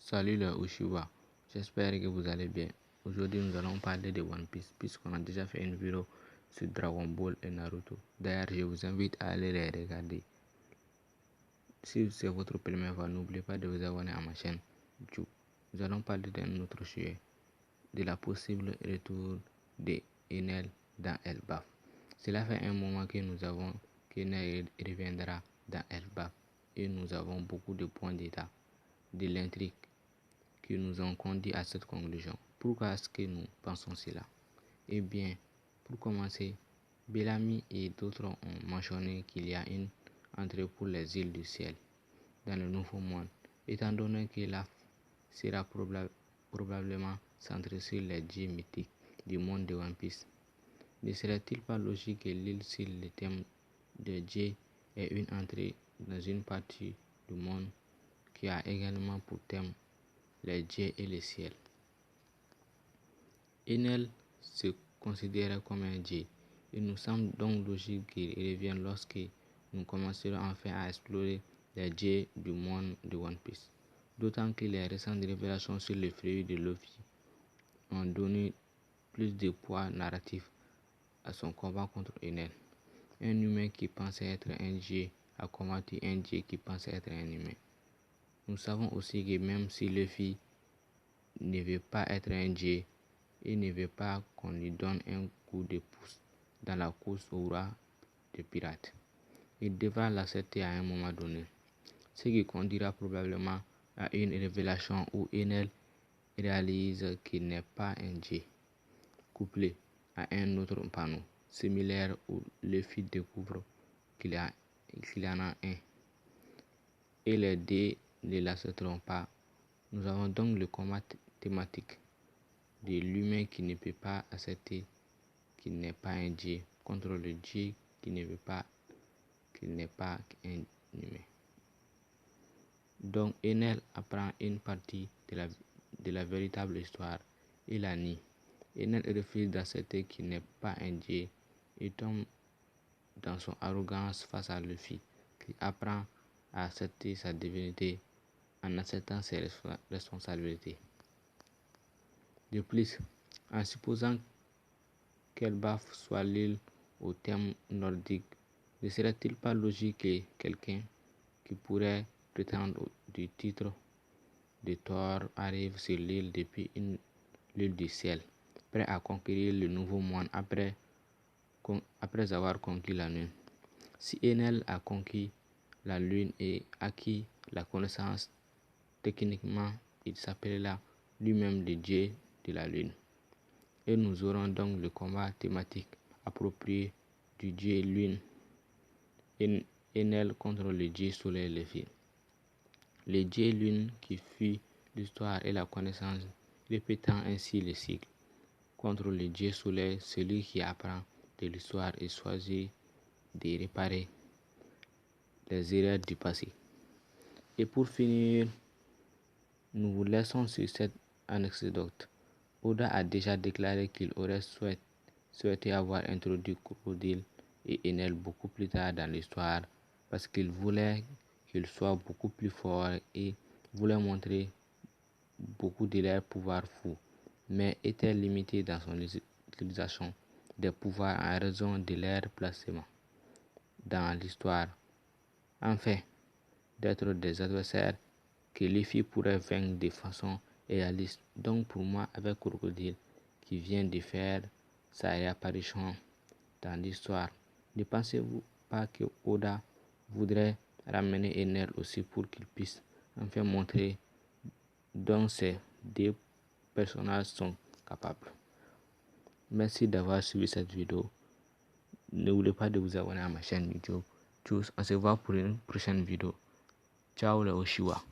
Salut les Oshiwa, j'espère que vous allez bien. Aujourd'hui nous allons parler de One Piece puisqu'on a déjà fait une vidéo sur Dragon Ball et Naruto. D'ailleurs je vous invite à aller les regarder. Si c'est votre première fois, n'oubliez pas de vous abonner à ma chaîne YouTube. Nous allons parler d'un autre sujet, de la possible retour de Enel dans Elbaf. Cela fait un moment que nous avons qu'Enel reviendra dans Elbaf et nous avons beaucoup de points d'état de l'intrigue qui nous ont conduit à cette conclusion. Pourquoi est-ce que nous pensons cela? Eh bien, pour commencer, Bellamy et d'autres ont mentionné qu'il y a une entrée pour les îles du ciel dans le Nouveau Monde, étant donné que la sera probablement centrée sur les dieux mythiques du monde de One Piece. Ne serait-il pas logique que l'île sur le thème de dieu ait une entrée dans une partie du monde qui a également pour thème les dieux et le ciel? Enel se considère comme un dieu. Il nous semble donc logique qu'il revienne lorsque nous commencerons enfin à explorer les dieux du monde de One Piece. D'autant que les récentes révélations sur le fruit de Luffy ont donné plus de poids narratif à son combat contre Enel. Un humain qui pensait être un dieu a combattu un dieu qui pensait être un humain. Nous savons aussi que même si Luffy ne veut pas être un dieu, il ne veut pas qu'on lui donne un coup de pouce dans la course au roi des pirates. Il devra l'accepter à un moment donné, ce qui conduira probablement à une révélation où Enel réalise qu'il n'est pas un dieu, couplé à un autre panneau similaire où Luffy découvre qu'il y en a un, et les deux ne l'accepteront pas. Nous avons donc le combat thématique de l'humain qui ne peut pas accepter qu'il n'est pas un dieu contre le dieu qui ne veut pas qu'il n'est pas un humain. Donc Enel apprend une partie de la véritable histoire et la nie. Enel refuse d'accepter qu'il n'est pas un dieu et tombe dans son arrogance face à Luffy, qui apprend à accepter sa divinité en acceptant ses responsabilités. De plus, en supposant qu'Elbaf soit l'île au thème nordique, ne serait-il pas logique que quelqu'un qui pourrait prétendre du titre de Thor arrive sur l'île depuis l'île du ciel, prêt à conquérir le Nouveau Monde après avoir conquis la Lune? Si Enel a conquis la Lune et acquis la connaissance, techniquement il s'appellera lui-même le dieu de la Lune. Et nous aurons donc le combat thématique approprié du dieu Lune, Enel contre le dieu Soleil Luffy. Le dieu Lune qui fuit l'histoire et la connaissance, répétant ainsi le cycle, contre le dieu Soleil, celui qui apprend de l'histoire et choisit de réparer les erreurs du passé. Et pour finir, nous vous laissons sur cette anecdote. Oda a déjà déclaré qu'il aurait souhaité avoir introduit Crocodile et Enel beaucoup plus tard dans l'histoire parce qu'il voulait qu'ils soient beaucoup plus forts et voulait montrer beaucoup de leur pouvoir fou, mais était limité dans son utilisation des pouvoirs en raison de leur placement dans l'histoire, enfin d'être des adversaires que Luffy pourrait vaincre de façon réaliste. Donc pour moi, avec Crocodile qui vient de faire sa réapparition dans l'histoire, ne pensez-vous pas que Oda voudrait ramener Enel aussi pour qu'il puisse enfin montrer dont ces deux personnages sont capables? Merci d'avoir suivi cette vidéo. N'oubliez pas de vous abonner à ma chaîne YouTube. On se voit pour une prochaine vidéo. Ciao les Oshiwa.